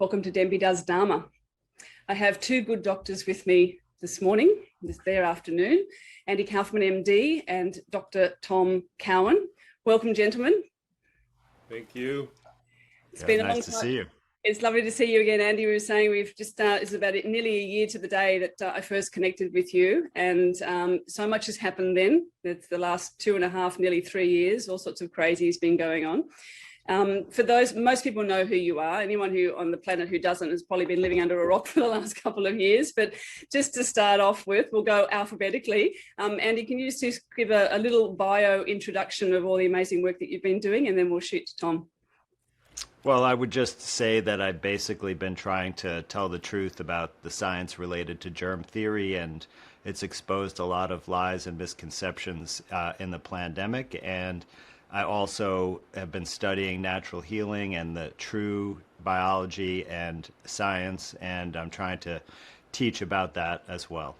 Welcome to Denby Does Dharma. I have two good doctors with me this morning, their afternoon, Andy Kaufman, MD, and Dr. Tom Cowan. Welcome, gentlemen. Thank you. It's been a long time. Nice to see you. It's lovely to see you again, Andy. We were saying we've just, it's about nearly a year to the day that I first connected with you, and so much has happened then. It's the last 2.5, nearly 3 years, all sorts of crazy has been going on. For those, most people know who you are. Anyone who on the planet who doesn't has probably been living under a rock for the last couple of years. But just to start off with, we'll go alphabetically. Andy, can you just give a little bio introduction of all the amazing work that you've been doing, and then we'll shoot to Tom. Well, I would just say that I've basically been trying to tell the truth about the science related to germ theory, and it's exposed a lot of lies and misconceptions in the pandemic. And I also have been studying natural healing and the true biology and science, and I'm trying to teach about that as well.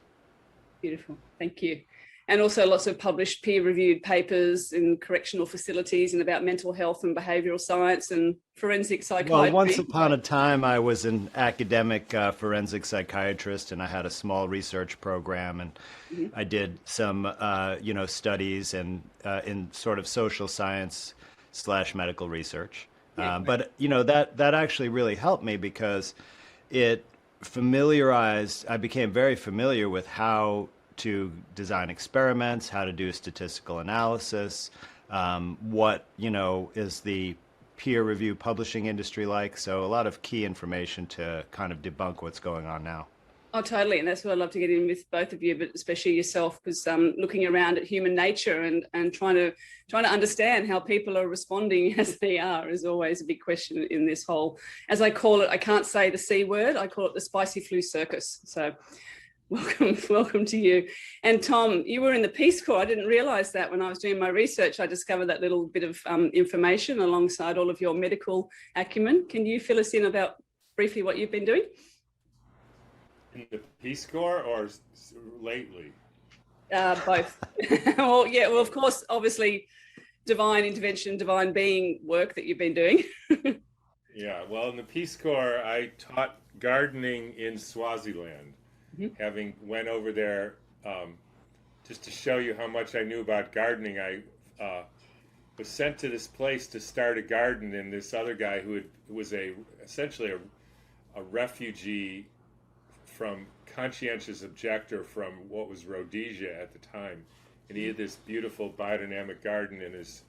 Beautiful, thank you. And also lots of published peer-reviewed papers in correctional facilities and about mental health and behavioural science and forensic psychiatry. Well, once upon a time, I was an academic forensic psychiatrist, and I had a small research program, and I did some, studies and in sort of social science / medical research. But that actually really helped me because it I became very familiar with how to design experiments, how to do statistical analysis, what is the peer review publishing industry like. So a lot of key information to kind of debunk what's going on now. Oh, totally. And that's what I'd love to get in with both of you, but especially yourself, because looking around at human nature and trying to understand how people are responding as they are is always a big question in this whole, as I call it, I can't say the C word, I call it the spicy flu circus. So welcome to you. And Tom, you were in the Peace Corps. I didn't realise that when I was doing my research. I discovered that little bit of information alongside all of your medical acumen. Can you fill us in about briefly what you've been doing? In the Peace Corps or lately? Both. Well, of course, obviously, divine intervention, divine being work that you've been doing. Yeah, well, in the Peace Corps, I taught gardening in Swaziland. Having went over there just to show you how much I knew about gardening, I was sent to this place to start a garden, and this other guy who was essentially a refugee from conscientious objector from what was Rhodesia at the time, and he had this beautiful biodynamic garden in his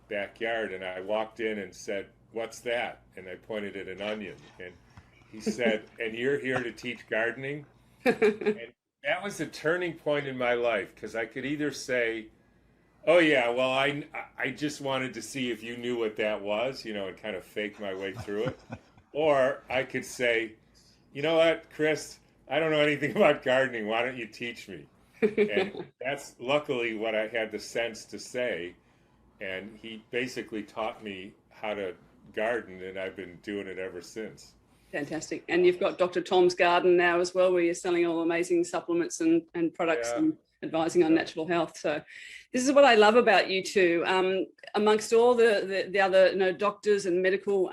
backyard, and I walked in and said, "What's that?" And I pointed at an onion, and he said, "And you're here to teach gardening?" And that was a turning point in my life, because I could either say, "Oh yeah, well I just wanted to see if you knew what that was," and kind of fake my way through it, or I could say, "You know what, Chris, I don't know anything about gardening. Why don't you teach me?" And that's luckily what I had the sense to say, and he basically taught me how to garden, and I've been doing it ever since. Fantastic. And you've got Dr. Tom's Garden now as well, where you're selling all amazing supplements and products and advising on natural health. So this is what I love about you two. Amongst all the other doctors and medical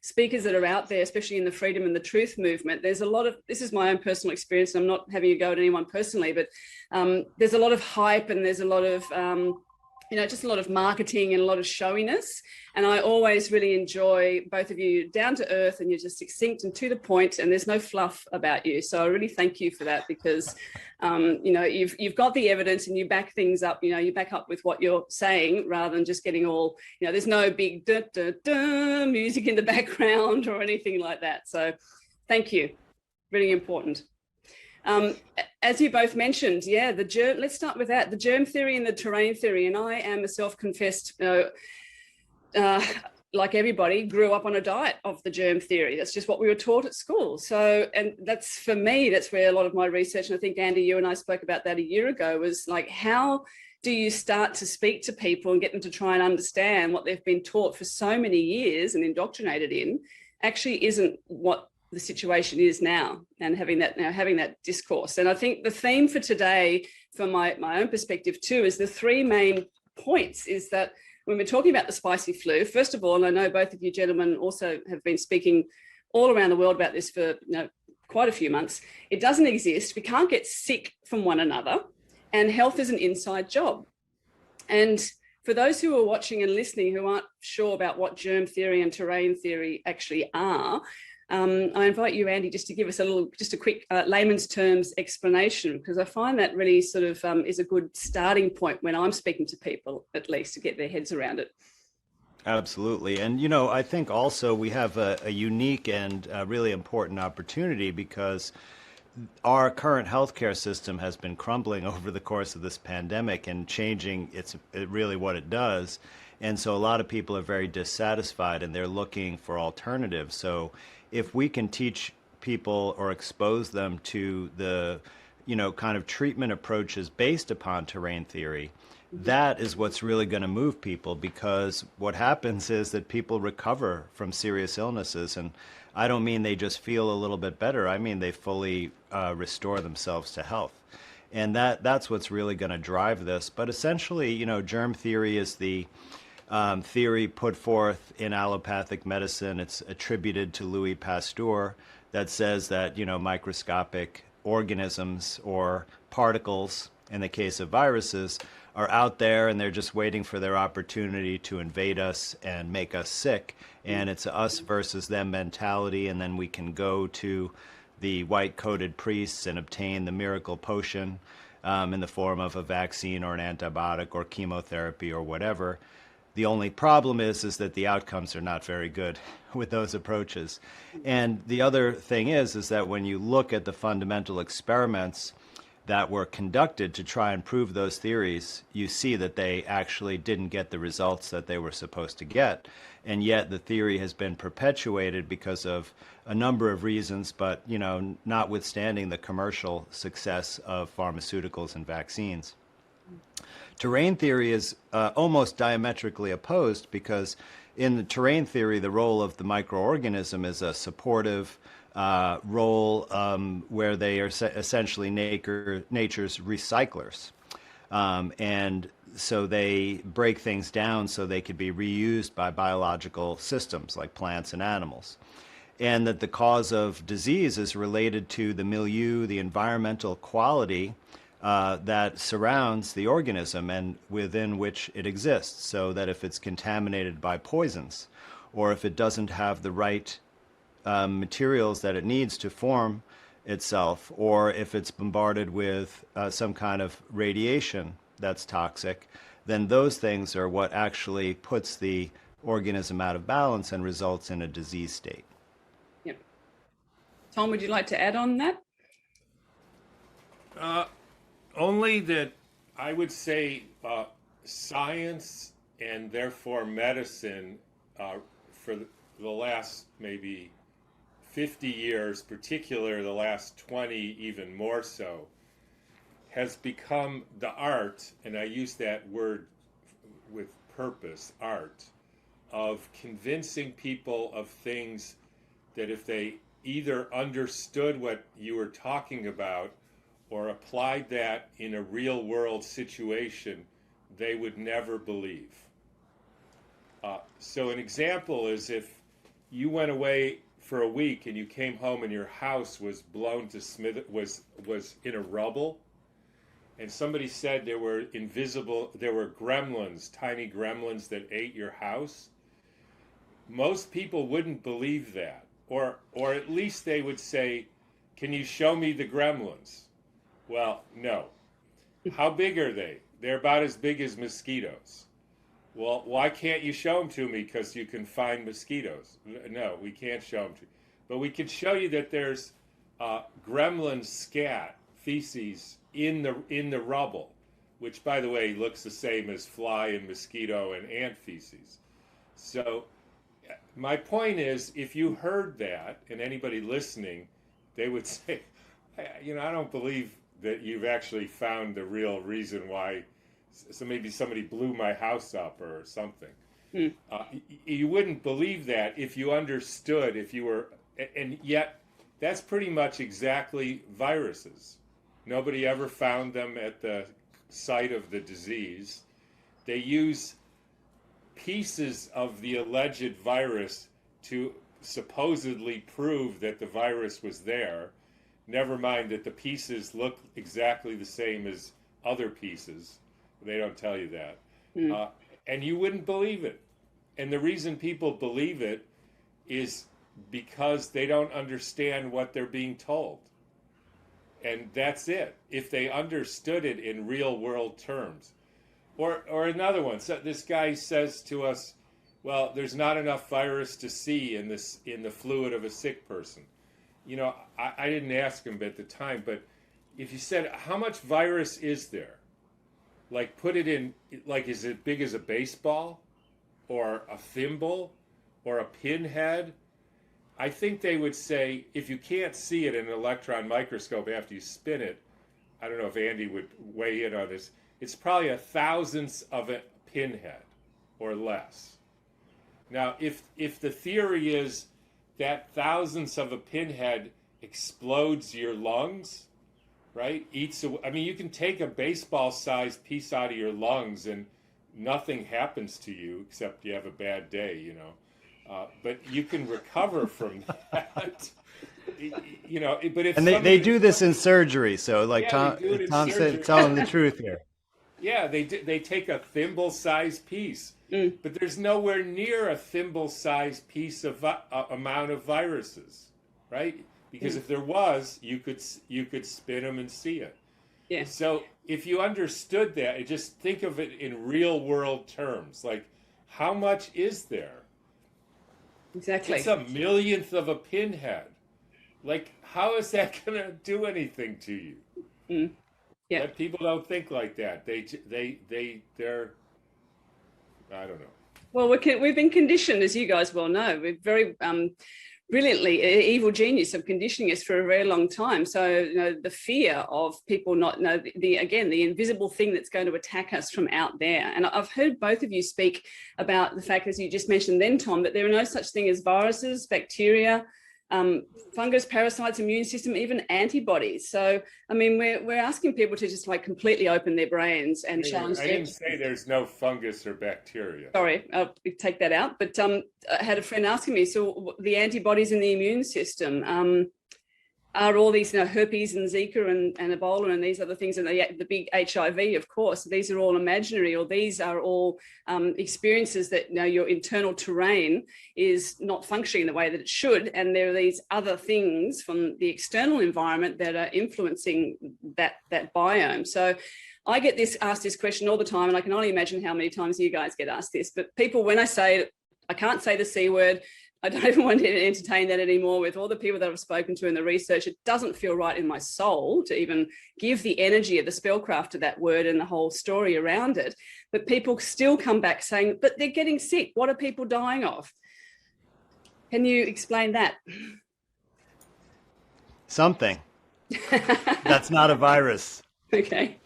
speakers that are out there, especially in the freedom and the truth movement, there's a lot of, this is my own personal experience, I'm not having a go at anyone personally, but there's a lot of hype, and there's a lot of just a lot of marketing and a lot of showiness. And I always really enjoy both of you down to earth, and you're just succinct and to the point, and there's no fluff about you. So I really thank you for that, because, you've got the evidence and you back things up, you back up with what you're saying rather than just getting all, there's no big da, da, da, music in the background or anything like that. So thank you. Really important. As you both mentioned, the germ, let's start with that, the germ theory and the terrain theory. And I am a self-confessed, like everybody, grew up on a diet of the germ theory. That's just what we were taught at school. So, and that's, for me, that's where a lot of my research, and I think, Andy, you and I spoke about that a year ago, was like, how do you start to speak to people and get them to try and understand what they've been taught for so many years and indoctrinated in actually isn't what the situation is now, and having that discourse. And I think the theme for today, from my own perspective too, is the three main points is that when we're talking about the spicy flu, first of all, and I know both of you gentlemen also have been speaking all around the world about this for quite a few months. It doesn't exist. We can't get sick from one another, and health is an inside job. And for those who are watching and listening who aren't sure about what germ theory and terrain theory actually are, I invite you, Andy, just to give us a quick layman's terms explanation, because I find that really sort of is a good starting point when I'm speaking to people, at least, to get their heads around it. Absolutely. And, I think also we have a unique and really important opportunity, because our current healthcare system has been crumbling over the course of this pandemic and changing really what it does. And so a lot of people are very dissatisfied and they're looking for alternatives. So if we can teach people or expose them to the, kind of treatment approaches based upon terrain theory, that is what's really going to move people, because what happens is that people recover from serious illnesses. And I don't mean they just feel a little bit better. I mean they fully restore themselves to health. And that's what's really going to drive this. But essentially, germ theory is the theory put forth in allopathic medicine. It's attributed to Louis Pasteur, that says that, microscopic organisms or particles, in the case of viruses, are out there and they're just waiting for their opportunity to invade us and make us sick. And it's a us versus them mentality. And then we can go to the white-coated priests and obtain the miracle potion in the form of a vaccine or an antibiotic or chemotherapy or whatever. The only problem is that the outcomes are not very good with those approaches. And the other thing is that when you look at the fundamental experiments that were conducted to try and prove those theories, you see that they actually didn't get the results that they were supposed to get. And yet the theory has been perpetuated because of a number of reasons, but, notwithstanding the commercial success of pharmaceuticals and vaccines. Terrain theory is almost diametrically opposed, because in the terrain theory, the role of the microorganism is a supportive role where they are essentially nature's recyclers. And so they break things down so they could be reused by biological systems like plants and animals. And that the cause of disease is related to the milieu, the environmental quality that surrounds the organism and within which it exists. So that if it's contaminated by poisons, or if it doesn't have the right materials that it needs to form itself, or if it's bombarded with some kind of radiation that's toxic, then those things are what actually puts the organism out of balance and results in a disease state. Yep. Tom, would you like to add on that? Only that I would say science and therefore medicine for the last maybe 50 years, particularly the last 20 even more so, has become the art, and I use that word with purpose, art, of convincing people of things that if they either understood what you were talking about or applied that in a real world situation, they would never believe. So an example is if you went away for a week and you came home and your house was blown to was in a rubble, and somebody said there were gremlins, tiny gremlins that ate your house, most people wouldn't believe that, or at least they would say, "Can you show me the gremlins?" Well, no. How big are they? They're about as big as mosquitoes. Well, why can't you show them to me? Because you can find mosquitoes. No, we can't show them to you. But we can show you that there's gremlin scat, feces, in the rubble, which, by the way, looks the same as fly and mosquito and ant feces. So my point is, if you heard that, and anybody listening, they would say, I don't believe that you've actually found the real reason why. So maybe somebody blew my house up or something. You wouldn't believe that if you understood, and yet that's pretty much exactly viruses. Nobody ever found them at the site of the disease. They use pieces of the alleged virus to supposedly prove that the virus was there. Never mind that the pieces look exactly the same as other pieces. They don't tell you that. And you wouldn't believe it. And the reason people believe it is because they don't understand what they're being told. And that's it. If they understood it in real world terms. Or another one. So this guy says to us, well, there's not enough virus to see in the fluid of a sick person. You know, I didn't ask him at the time, but if you said, how much virus is there? Like, put it in, like, is it big as a baseball? Or a thimble? Or a pinhead? I think they would say, if you can't see it in an electron microscope after you spin it, I don't know if Andy would weigh in on this, it's probably a thousandth of a pinhead or less. Now, if the theory is that thousandths of a pinhead explodes your lungs, right? I mean, you can take a baseball-sized piece out of your lungs and nothing happens to you except you have a bad day, you know. But you can recover from that. You know, but if they do this in surgery, so like Tom said, telling the truth here. Yeah, they take a thimble-sized piece, but there's nowhere near a thimble-sized piece of amount of viruses, right? Because if there was, you could spin them and see it. Yeah. So if you understood that, just think of it in real-world terms, like how much is there? Exactly. It's a millionth of a pinhead. Like, how is that going to do anything to you? Yeah. But people don't think like that. They're I don't know. Well, we've been conditioned, as you guys well know. We're very brilliantly evil genius of conditioning us for a very long time. So, you know, the fear of people not know the invisible thing that's going to attack us from out there. And I've heard both of you speak about the fact, as you just mentioned then, Tom, that there are no such thing as viruses, bacteria, fungus, parasites, immune system, even antibodies. So, I mean, we're asking people to just like completely open their brains and challenge. I didn't say there's no fungus or bacteria. Sorry, I'll take that out. But I had a friend asking me, so the antibodies in the immune system, are all these, you know, herpes and Zika and Ebola and these other things, and the big HIV, of course, these are all imaginary, or these are all experiences that, you know, your internal terrain is not functioning the way that it should, and there are these other things from the external environment that are influencing that biome. So I get asked this question all the time, and I can only imagine how many times you guys get asked this. But people, when I say I can't say the C word, I don't even want to entertain that anymore. With all the people that I've spoken to in the research, it doesn't feel right in my soul to even give the energy of the spellcraft to that word and the whole story around it. But people still come back saying, but they're getting sick. What are people dying of? Can you explain that? Something. That's not a virus. Okay.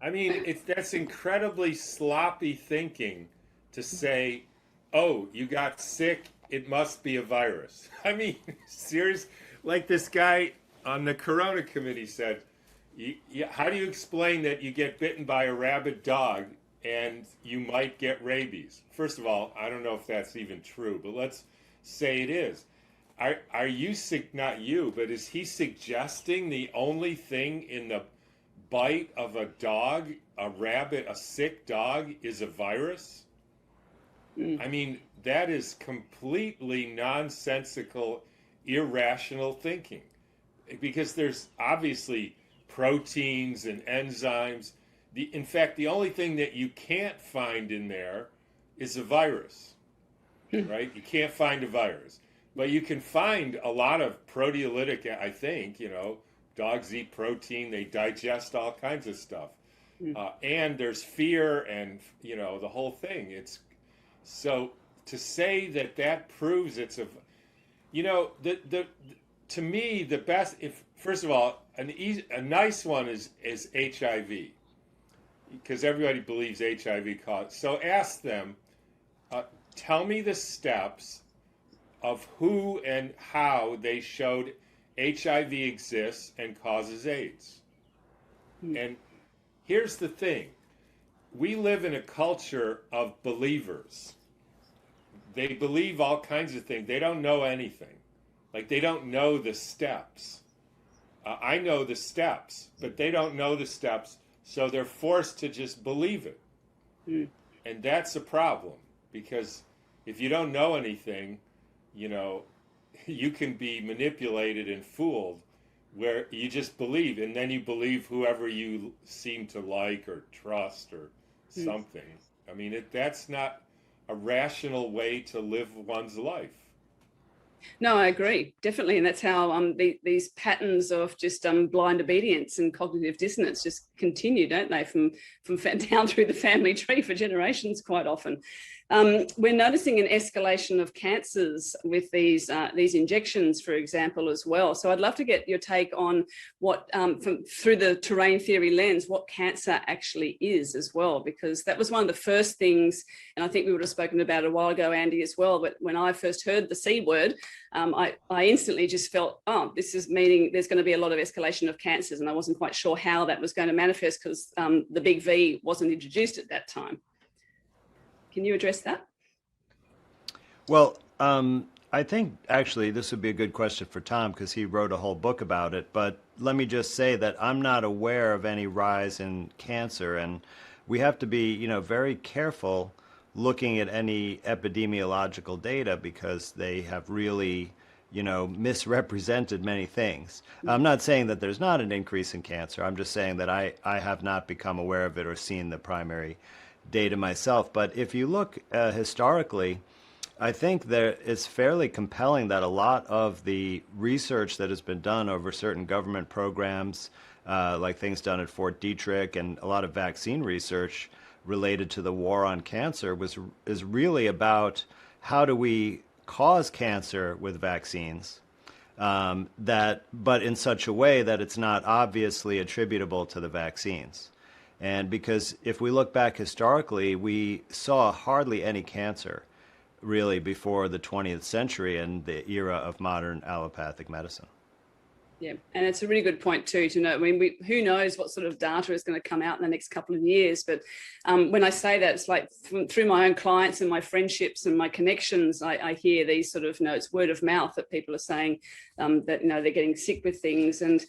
I mean, that's incredibly sloppy thinking to say, oh, you got sick, it must be a virus. I mean, serious. Like this guy on the Corona committee said, how do you explain that you get bitten by a rabid dog and you might get rabies? First of all, I don't know if that's even true, but let's say it is. Are you sick? Not you, but is he suggesting the only thing in the bite of a dog, a rabbit, a sick dog, is a virus? I mean, that is completely nonsensical, irrational thinking, because there's obviously proteins and enzymes. In fact, the only thing that you can't find in there is a virus, right? You can't find a virus, but you can find a lot of proteolytic, I think, you know, dogs eat protein, they digest all kinds of stuff. And there's fear and, you know, the whole thing. So to say that proves it's you know, to me, the best, first of all, a nice one is HIV, because everybody believes HIV causes. So ask them, tell me the steps of who and how they showed HIV exists and causes AIDS. And here's the thing. We live in a culture of believers. they believe all kinds of things. They don't know anything. Like, they don't know the steps. I know the steps, but they don't know the steps, so they're forced to just believe it. Mm. And that's a problem, because if you don't know anything, you know, you can be manipulated and fooled, where you just believe, and then you believe whoever you seem to like or trust or something. I mean, that's not a rational way to live one's life. No, I agree, definitely. And that's how these patterns of just blind obedience and cognitive dissonance just continue, don't they, from down through the family tree for generations quite often. We're noticing an escalation of cancers with these injections, for example, as well. So I'd love to get your take on what, through the terrain theory lens, what cancer actually is as well, because that was one of the first things, and I think we would have spoken about it a while ago, Andy, as well, but when I first heard the C word, I instantly just felt, oh, this is meaning there's going to be a lot of escalation of cancers, and I wasn't quite sure how that was going to manifest because the big V wasn't introduced at that time. Can you address that? Well, I think actually this would be a good question for Tom because he wrote a whole book about it. But let me just say that I'm not aware of any rise in cancer, and we have to be, you know, very careful looking at any epidemiological data because they have really, you know, misrepresented many things. I'm not saying that there's not an increase in cancer. I'm just saying that I have not become aware of it or seen the primary data myself. But if you look historically, I think that it's fairly compelling that a lot of the research that has been done over certain government programs, like things done at Fort Detrick and a lot of vaccine research related to the war on cancer is really about how do we cause cancer with vaccines, but in such a way that it's not obviously attributable to the vaccines. And because if we look back historically, we saw hardly any cancer really before the 20th century and the era of modern allopathic medicine. Yeah, and it's a really good point too to know. I mean, who knows what sort of data is going to come out in the next couple of years? But when I say that, it's like through my own clients and my friendships and my connections, I hear these sort of, you know, it's word of mouth that people are saying that, you know, they're getting sick with things. And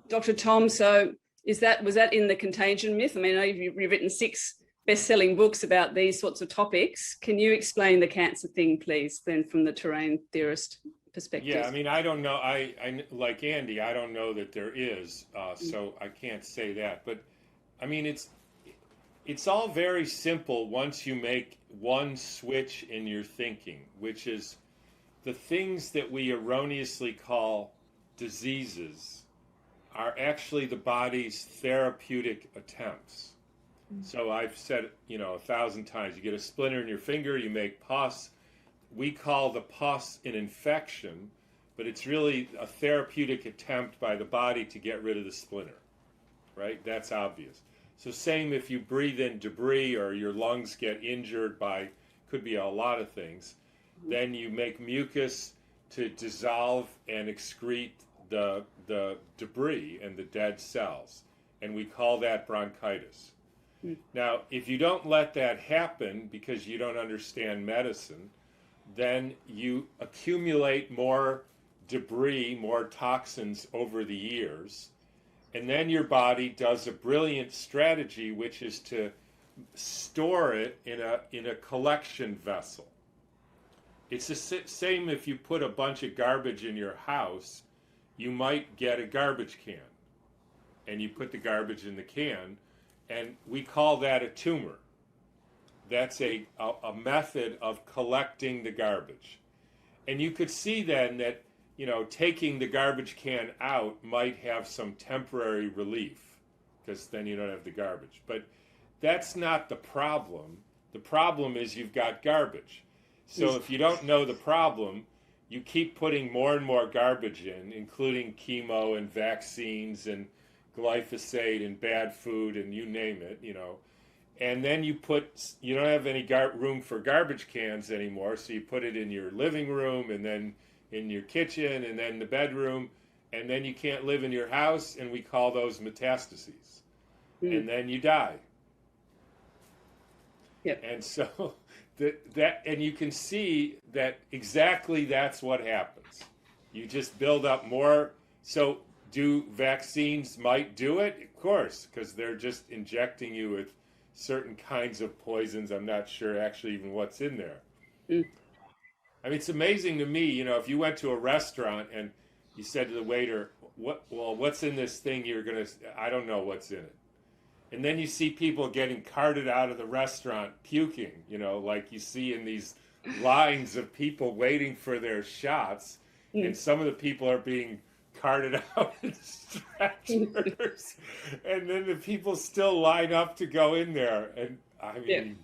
Dr. Tom, so was that in the contagion myth? I mean, I know you've written 6 best-selling books about these sorts of topics. Can you explain the cancer thing, please, then from the terrain theorist perspective? Yeah, I mean, I don't know. I like Andy, I don't know that there is, so I can't say that. But I mean, it's all very simple once you make one switch in your thinking, which is the things that we erroneously call diseases are actually the body's therapeutic attempts. So I've said, you know, 1,000 times, you get a splinter in your finger, you make pus. We call the pus an infection, but it's really a therapeutic attempt by the body to get rid of the splinter, right? That's obvious. So same if you breathe in debris or your lungs get injured by, could be a lot of things, then you make mucus to dissolve and excrete the debris and the dead cells, and we call that bronchitis. Now, if you don't let that happen because you don't understand medicine, then you accumulate more debris, more toxins over the years, and then your body does a brilliant strategy, which is to store it in a collection vessel. It's the same if you put a bunch of garbage in your house, you might get a garbage can, and you put the garbage in the can, and we call that a tumor. That's a method of collecting the garbage. And you could see then that, you know, taking the garbage can out might have some temporary relief, because then you don't have the garbage. But that's not the problem. The problem is you've got garbage. So if you don't know the problem, you keep putting more and more garbage in, including chemo and vaccines and glyphosate and bad food and you name it, you know. And then you don't have any room for garbage cans anymore, so you put it in your living room and then in your kitchen and then the bedroom, and then you can't live in your house, and we call those metastases. And then you die. Yep. And so and you can see that exactly that's what happens. You just build up more. So do vaccines might do it? Of course, because they're just injecting you with certain kinds of poisons. I'm not sure actually even what's in there. I mean, it's amazing to me, if you went to a restaurant and you said to the waiter, what's in this thing I don't know what's in it. And then you see people getting carted out of the restaurant puking, like you see in these lines of people waiting for their shots. And some of the people are being carted out in stretchers. And then the people still line up to go in there. And I mean...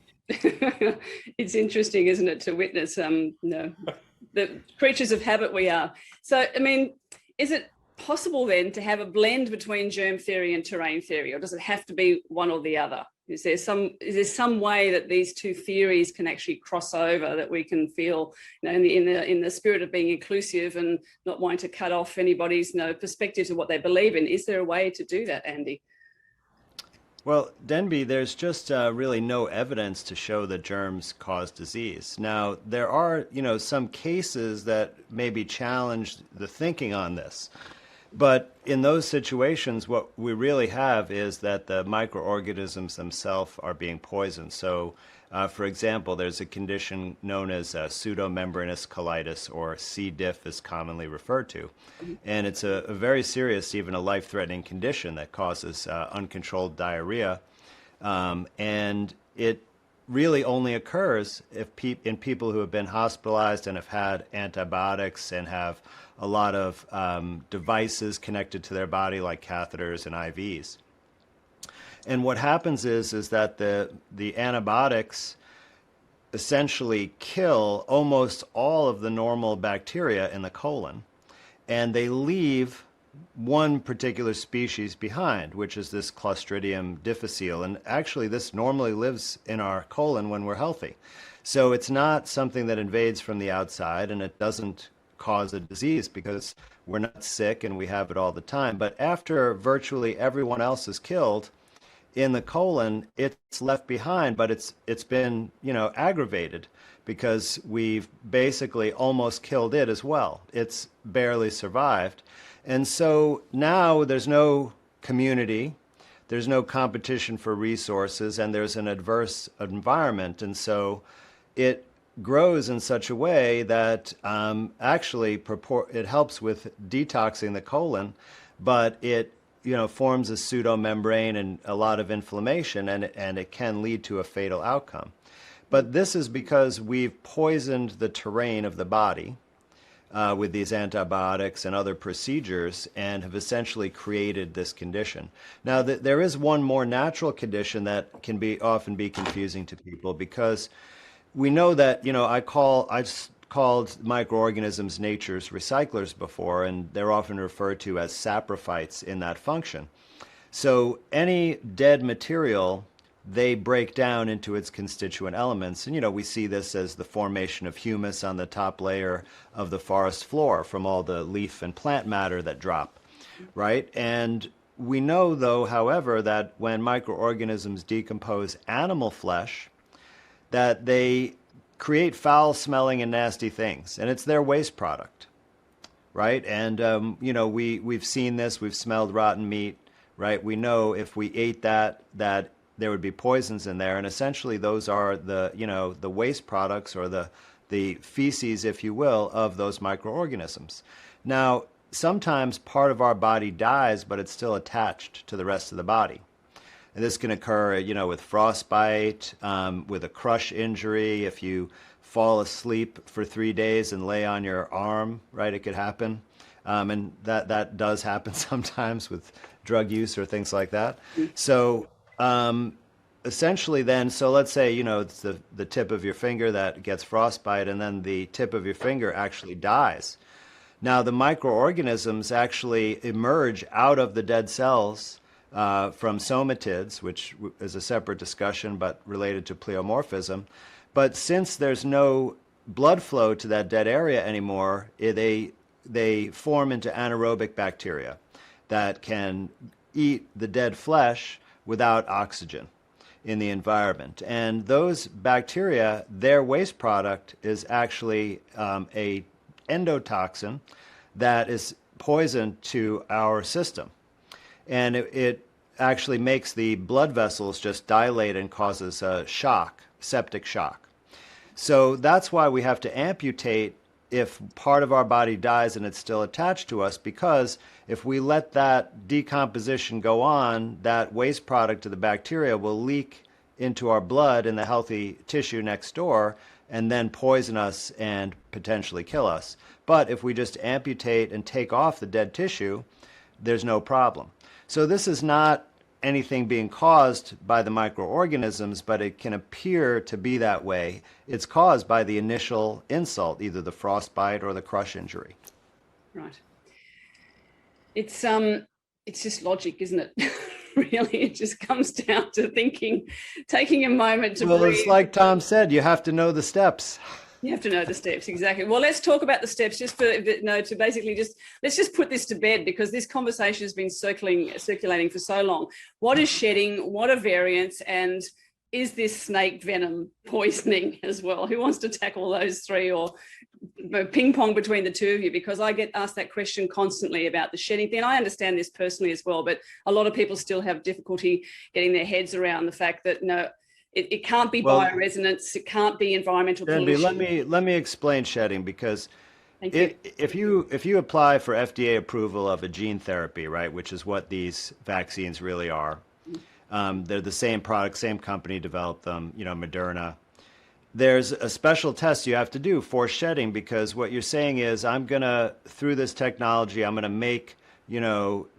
It's interesting, isn't it, to witness the creatures of habit we are. So, I mean, is it possible then to have a blend between germ theory and terrain theory, or does it have to be one or the other? Is there some way that these two theories can actually cross over, that we can feel, in the spirit of being inclusive and not wanting to cut off anybody's perspective to what they believe in? Is there a way to do that, Andy? Well, Denby, there's just really no evidence to show that germs cause disease. Now, there are, some cases that maybe challenge the thinking on this. But in those situations, what we really have is that the microorganisms themselves are being poisoned. So, for example, there's a condition known as pseudomembranous colitis, or C. diff is commonly referred to. And it's a very serious, even a life-threatening condition that causes uncontrolled diarrhea. And it really only occurs in people who have been hospitalized and have had antibiotics and have a lot of devices connected to their body, like catheters and IVs. And what happens is that the antibiotics essentially kill almost all of the normal bacteria in the colon, and they leave one particular species behind, which is this Clostridium difficile. And actually, this normally lives in our colon when we're healthy. So it's not something that invades from the outside, and it doesn't cause a disease because we're not sick and we have it all the time. But after virtually everyone else is killed in the colon, it's left behind, but it's been, aggravated because we've basically almost killed it as well. It's barely survived. And so now there's no community, there's no competition for resources, and there's an adverse environment. And so it grows in such a way that actually it helps with detoxing the colon, but it forms a pseudomembrane and a lot of inflammation, and it can lead to a fatal outcome. But this is because we've poisoned the terrain of the body with these antibiotics and other procedures, and have essentially created this condition. Now, there is one more natural condition that can often be confusing to people, because we know that, I've called microorganisms nature's recyclers before, and they're often referred to as saprophytes in that function. So any dead material, they break down into its constituent elements. And, we see this as the formation of humus on the top layer of the forest floor from all the leaf and plant matter that drop, right? And we know, though, however, that when microorganisms decompose animal flesh, that they create foul-smelling and nasty things, and it's their waste product, right? And, we've seen this, we've smelled rotten meat, right? We know if we ate that there would be poisons in there, and essentially those are the waste products, or the feces, if you will, of those microorganisms. Now, sometimes part of our body dies, but it's still attached to the rest of the body. And this can occur, with frostbite, with a crush injury. If you fall asleep for 3 days and lay on your arm, right, it could happen. And that does happen sometimes with drug use or things like that. So essentially then, so let's say, it's the tip of your finger that gets frostbite, and then the tip of your finger actually dies. Now, the microorganisms actually emerge out of the dead cells from somatids, which is a separate discussion but related to pleomorphism. But since there's no blood flow to that dead area anymore, they form into anaerobic bacteria that can eat the dead flesh without oxygen. in the environment. And those bacteria, their waste product is actually a endotoxin that is poison to our system. And it actually makes the blood vessels just dilate and causes a shock, septic shock. So that's why we have to amputate if part of our body dies and it's still attached to us, because if we let that decomposition go on, that waste product of the bacteria will leak into our blood in the healthy tissue next door and then poison us and potentially kill us. But if we just amputate and take off the dead tissue, there's no problem. So this is not anything being caused by the microorganisms, but it can appear to be that way. It's caused by the initial insult, either the frostbite or the crush injury. Right. It's just logic, isn't it? Really, it just comes down to thinking, taking a moment to breathe. Well, it's like Tom said, you have to know the steps. You have to know the steps, exactly. Well, let's talk about the steps just for, to basically let's just put this to bed, because this conversation has been circulating for so long. What is shedding? What are variants? And is this snake venom poisoning as well? Who wants to tackle those three, or ping pong between the two of you? Because I get asked that question constantly about the shedding thing. I understand this personally as well, but a lot of people still have difficulty getting their heads around the fact that it can't be bioresonance, it can't be environmental pollution. Let me explain shedding, because if you apply for FDA approval of a gene therapy, right, which is what these vaccines really are, they're the same product, same company developed them, Moderna. There's a special test you have to do for shedding, because what you're saying is, through this technology, I'm gonna make,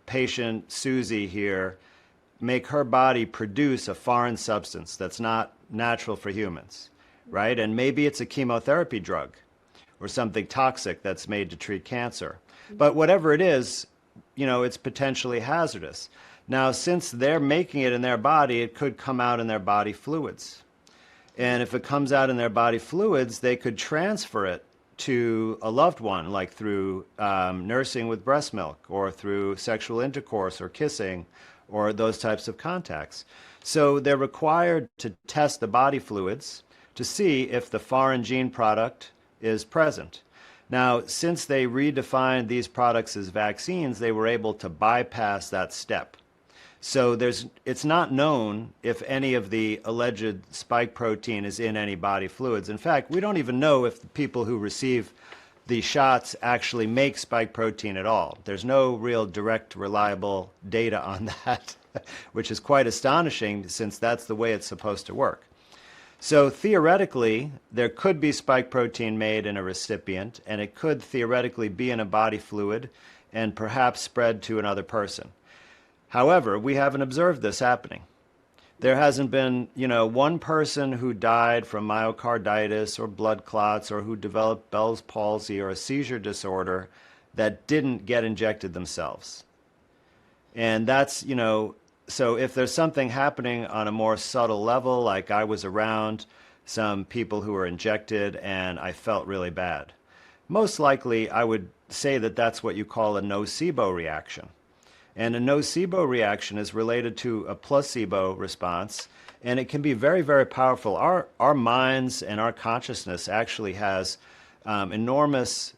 patient Susie here, make her body produce a foreign substance that's not natural for humans, right? And maybe it's a chemotherapy drug or something toxic that's made to treat cancer. But whatever it is, it's potentially hazardous. Now, since they're making it in their body, it could come out in their body fluids. And if it comes out in their body fluids, they could transfer it to a loved one, like through nursing with breast milk, or through sexual intercourse or kissing, or those types of contacts. So they're required to test the body fluids to see if the foreign gene product is present. Now, since they redefined these products as vaccines, they were able to bypass that step. So it's not known if any of the alleged spike protein is in any body fluids. In fact, we don't even know if the people who receive the shots actually make spike protein at all. There's no real direct, reliable data on that, which is quite astonishing, since that's the way it's supposed to work. So theoretically, there could be spike protein made in a recipient, and it could theoretically be in a body fluid and perhaps spread to another person. However, we haven't observed this happening. There hasn't been, one person who died from myocarditis or blood clots, or who developed Bell's palsy or a seizure disorder, that didn't get injected themselves. And that's, so if there's something happening on a more subtle level, like I was around some people who were injected and I felt really bad, most likely I would say that that's what you call a nocebo reaction. And a nocebo reaction is related to a placebo response, and it can be very, very powerful. Our minds and our consciousness actually has enormous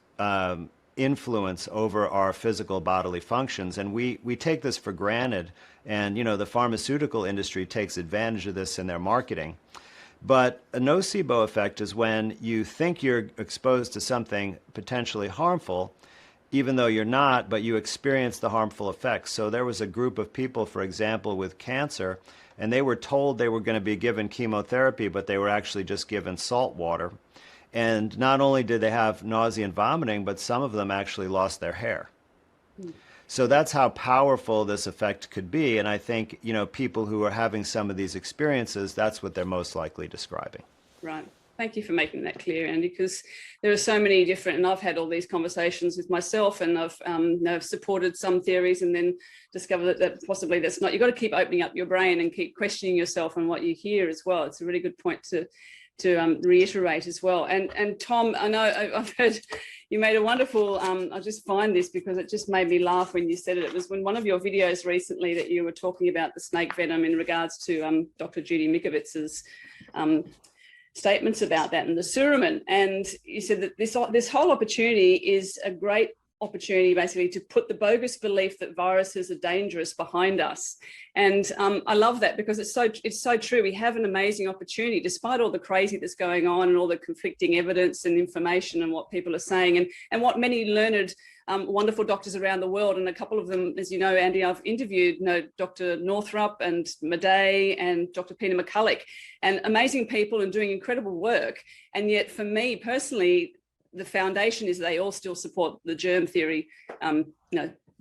influence over our physical bodily functions, and we take this for granted. And the pharmaceutical industry takes advantage of this in their marketing. But a nocebo effect is when you think you're exposed to something potentially harmful, even though you're not, but you experience the harmful effects. So there was a group of people, for example, with cancer, and they were told they were going to be given chemotherapy, but they were actually just given salt water. And not only did they have nausea and vomiting, but some of them actually lost their hair. So that's how powerful this effect could be. And I think, people who are having some of these experiences, that's what they're most likely describing. Right. Thank you for making that clear, Andy, because there are so many different, and I've had all these conversations with myself, and I've supported some theories and then discovered that possibly that's not. You've got to keep opening up your brain and keep questioning yourself and what you hear as well. It's a really good point to reiterate as well. And Tom, I know I've heard you made a wonderful, I'll just find this because it just made me laugh when you said it. It was when one of your videos recently that you were talking about the snake venom in regards to Dr. Judy Microbetz's statements about that and the suramin. And you said that this whole opportunity is a great opportunity basically to put the bogus belief that viruses are dangerous behind us. And I love that because it's so true. We have an amazing opportunity despite all the crazy that's going on and all the conflicting evidence and information and what people are saying and what many learned wonderful doctors around the world, and a couple of them, as you know, Andy, I've interviewed, Dr. Northrup and Madej and Dr. Peter McCulloch, and amazing people and doing incredible work. And yet for me personally, the foundation is they all still support the germ theory, that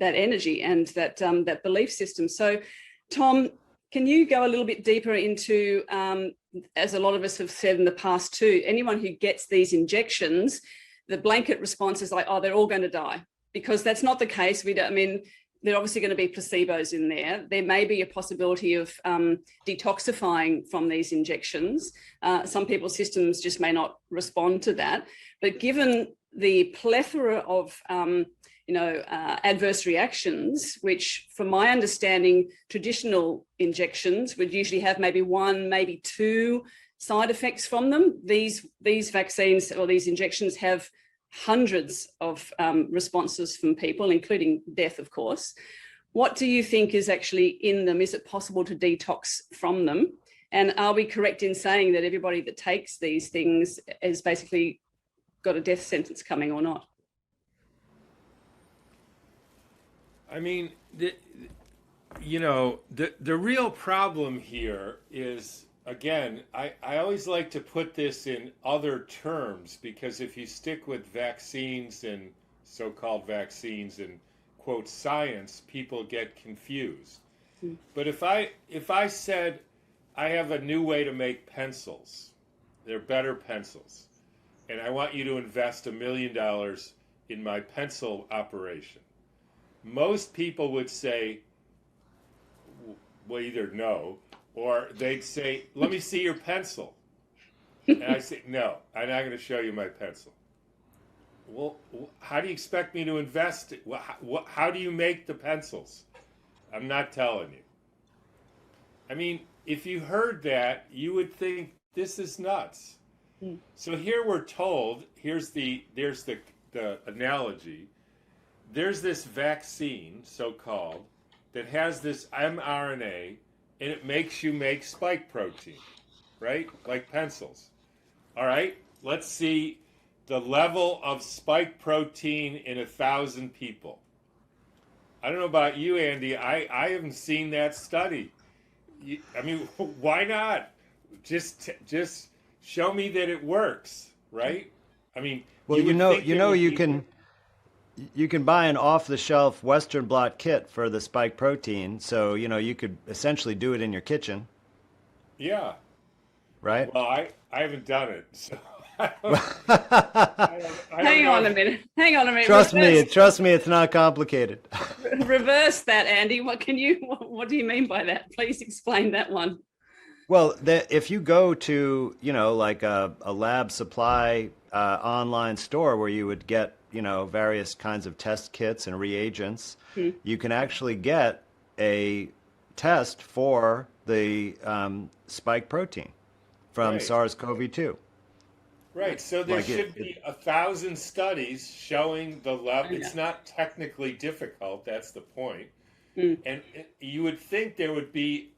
energy and that belief system. So, Tom, can you go a little bit deeper into, as a lot of us have said in the past too, anyone who gets these injections, the blanket response is like, oh, they're all going to die, because that's not the case. There are obviously going to be placebos in there. There may be a possibility of detoxifying from these injections. Some people's systems just may not respond to that. But given the plethora of adverse reactions, which from my understanding, traditional injections would usually have maybe one, maybe two side effects from them. These vaccines or these injections have hundreds of responses from people, including death, of course. What do you think is actually in them? Is it possible to detox from them? And are we correct in saying that everybody that takes these things is basically got a death sentence coming or not? I mean, the real problem here is, again, I always like to put this in other terms, because if you stick with vaccines and so-called vaccines and quote science, people get confused. But if I said I have a new way to make pencils, they're better pencils, and I want you to invest $1 million in my pencil operation, most people would say, well, either no, or they'd say, let me see your pencil. And I say, no, I'm not going to show you my pencil. Well, how do you expect me to invest? How do you make the pencils? I'm not telling you. I mean, if you heard that, you would think this is nuts. So here we're told, there's the analogy. There's this vaccine, so-called, that has this mRNA, and it makes you make spike protein, right? Like pencils. All right, let's see the level of spike protein in 1,000 people. I don't know about you, Andy. I haven't seen that study. I mean, why not? Just show me that it works, right? I mean, well, you can buy an off-the-shelf Western blot kit for the spike protein, so you could essentially do it in your kitchen. Yeah. Right. Well, I haven't done it, so. Hang on a minute. Trust me, it's not complicated. Reverse that, Andy. What do you mean by that? Please explain that one. Well, if you go to, like a lab supply online store where you would get, various kinds of test kits and reagents, you can actually get a test for the spike protein from SARS-CoV-2. Right, so there should be 1,000 studies showing the level. It's not technically difficult, that's the point. And you would think there would be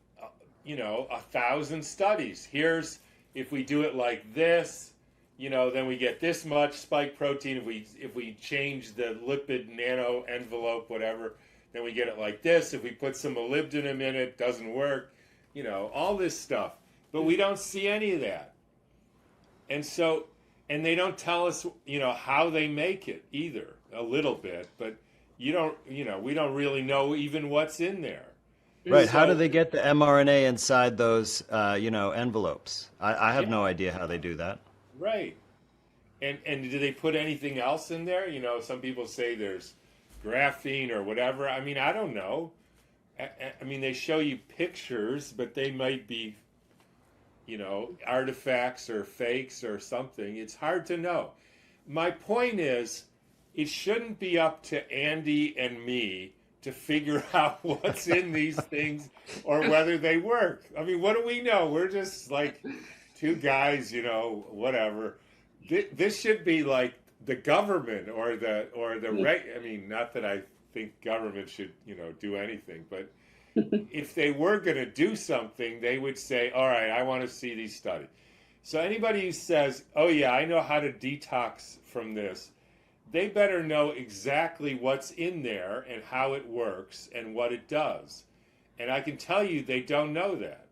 1,000 studies. Here's, if we do it like this, then we get this much spike protein. If we change the lipid nano envelope, whatever, then we get it like this. If we put some molybdenum in it, doesn't work. All this stuff. But we don't see any of that. And they don't tell us, how they make it either, a little bit. But we don't really know even what's in there. Right. How do they get the mRNA inside those, envelopes? I have no idea how they do that. Right. And do they put anything else in there? Some people say there's graphene or whatever. I mean, I don't know. I mean, they show you pictures, but they might be, artifacts or fakes or something. It's hard to know. My point is, it shouldn't be up to Andy and me to figure out what's in these things or whether they work. I mean, what do we know? We're just like two guys, you know, whatever. This should be like the government or the I mean, not that I think government should, you know, do anything, but if they were going to do something, they would say, all right, I want to see these studies. So anybody who says, oh yeah, I know how to detox from this, they better know exactly what's in there and how it works and what it does. And I can tell you they don't know that.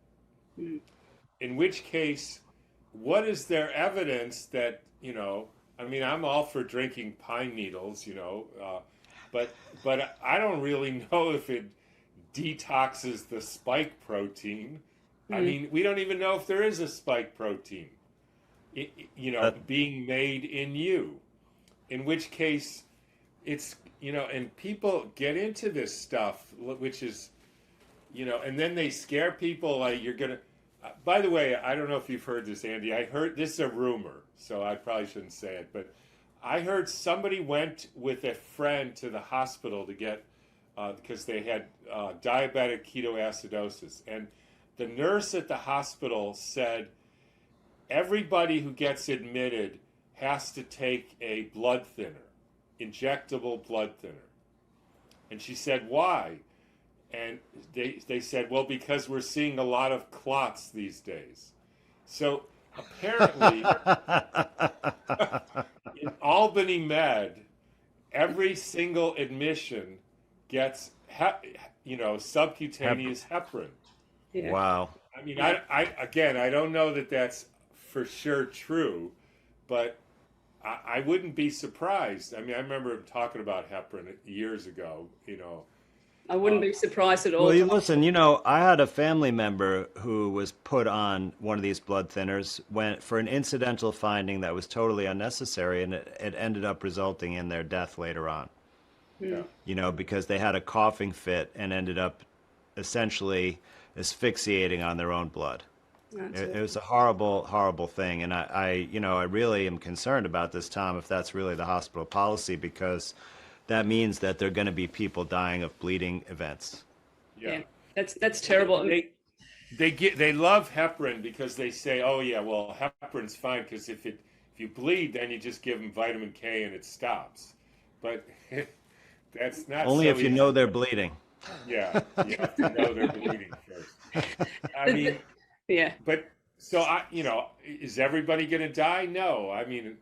In which case, what is their evidence that, you know, I mean, I'm all for drinking pine needles, you know, but I don't really know if it detoxes the spike protein. I mean, we don't even know if there is a spike protein, you know, being made in you. In which case, it's, you know, and people get into this stuff, which is, you know, and then they scare people like you're going to, by the way, I don't know if you've heard this, Andy. I heard, this is a rumor, so I probably shouldn't say it, but I heard somebody went with a friend to the hospital to get, because they had diabetic ketoacidosis. And the nurse at the hospital said, everybody who gets admitted has to take a blood thinner, injectable blood thinner. And she said, why? And they said, well, because we're seeing a lot of clots these days. So apparently, in Albany Med, every single admission gets, you know, subcutaneous heparin. Yeah. Wow. I mean, I don't know that that's for sure true, but I wouldn't be surprised. I mean, I remember talking about heparin years ago, you know. I wouldn't be surprised at all. Well, you listen, you know, I had a family member who was put on one of these blood thinners for an incidental finding that was totally unnecessary, and it ended up resulting in their death later on. Yeah. You know, because they had a coughing fit and ended up essentially asphyxiating on their own blood. It was a horrible, horrible thing. And I, you know, I really am concerned about this, Tom, if that's really the hospital policy, because that means that there are going to be people dying of bleeding events. Yeah. That's terrible. They love heparin because they say, oh yeah, well, heparin's fine because if you bleed, then you just give them vitamin K and it stops. But that's not only so if you easy. know they're bleeding. Yeah, you have to know they're bleeding first. I mean, yeah. But so you know, is everybody going to die? No. I mean,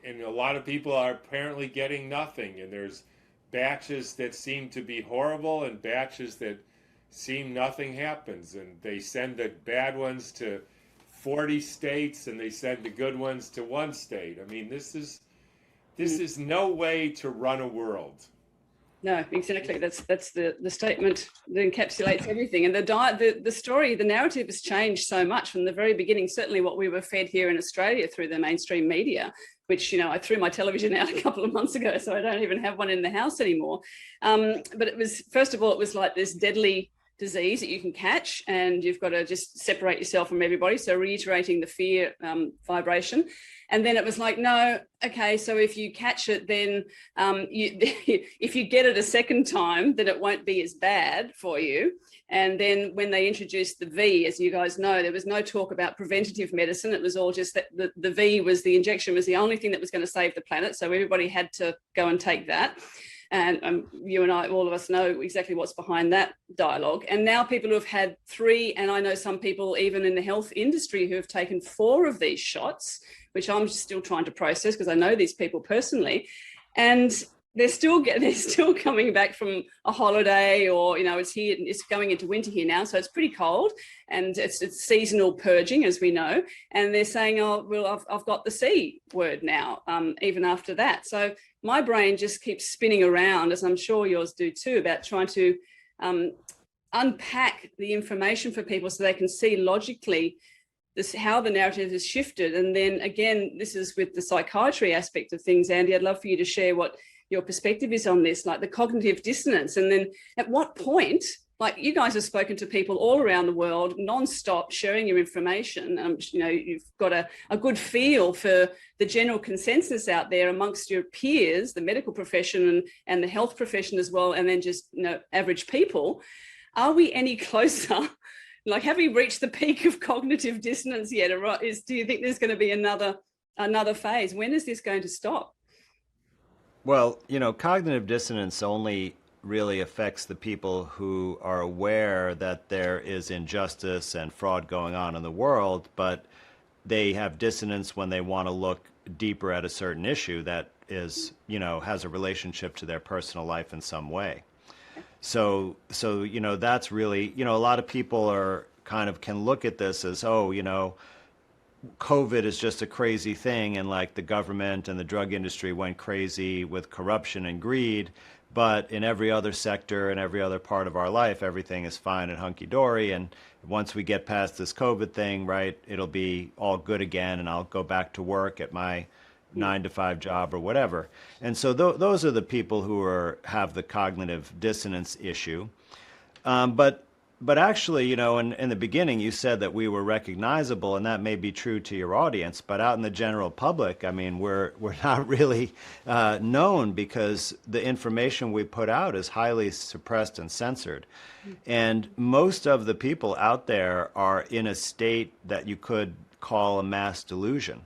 and a lot of people are apparently getting nothing, and there's batches that seem to be horrible and batches that seem nothing happens, and they send the bad ones to 40 states and they send the good ones to one state. I mean, this is no way to run a world. No, exactly. That's the statement that encapsulates everything. And the story, the narrative has changed so much from the very beginning. Certainly what we were fed here in Australia through the mainstream media, which, you know, I threw my television out a couple of months ago, so I don't even have one in the house anymore. But it was, first of all, it was like this deadly disease that you can catch, and you've got to just separate yourself from everybody. So reiterating the fear vibration. And then it was like, no, okay, so if you catch it, then if you get it a second time, then it won't be as bad for you. And then when they introduced the V, as you guys know, there was no talk about preventative medicine. It was all just that the V was, the injection was the only thing that was going to save the planet. So everybody had to go and take that. And you and I, all of us know exactly what's behind that dialogue. And now people who have had 3, and I know some people even in the health industry who have taken 4 of these shots, which I'm still trying to process because I know these people personally, and they're still coming back from a holiday, or, you know, it's going into winter here now, so it's pretty cold, and it's seasonal purging, as we know, and they're saying, oh, well, I've got the C word now, even after that. So my brain just keeps spinning around, as I'm sure yours do too, about trying to unpack the information for people so they can see logically how the narrative has shifted. And then again, this is with the psychiatry aspect of things. Andy, I'd love for you to share what your perspective is on this, like the cognitive dissonance. And then at what point, like you guys have spoken to people all around the world, non-stop sharing your information. You've got a good feel for the general consensus out there amongst your peers, the medical profession and the health profession as well, and then just average people. Are we any closer? Like, have we reached the peak of cognitive dissonance yet? Or do you think there's going to be another phase? When is this going to stop? Well, cognitive dissonance only really affects the people who are aware that there is injustice and fraud going on in the world, but they have dissonance when they want to look deeper at a certain issue that is, has a relationship to their personal life in some way. So that's really, a lot of people are can look at this as, COVID is just a crazy thing, and like the government and the drug industry went crazy with corruption and greed, but in every other sector and every other part of our life, everything is fine and hunky-dory, and once we get past this COVID thing, right, it'll be all good again, and I'll go back to work at my 9-to-5 job or whatever. And so those are the people who have the cognitive dissonance issue. But actually, in the beginning, you said that we were recognizable, and that may be true to your audience. But out in the general public, I mean, we're not really known because the information we put out is highly suppressed and censored. And most of the people out there are in a state that you could call a mass delusion,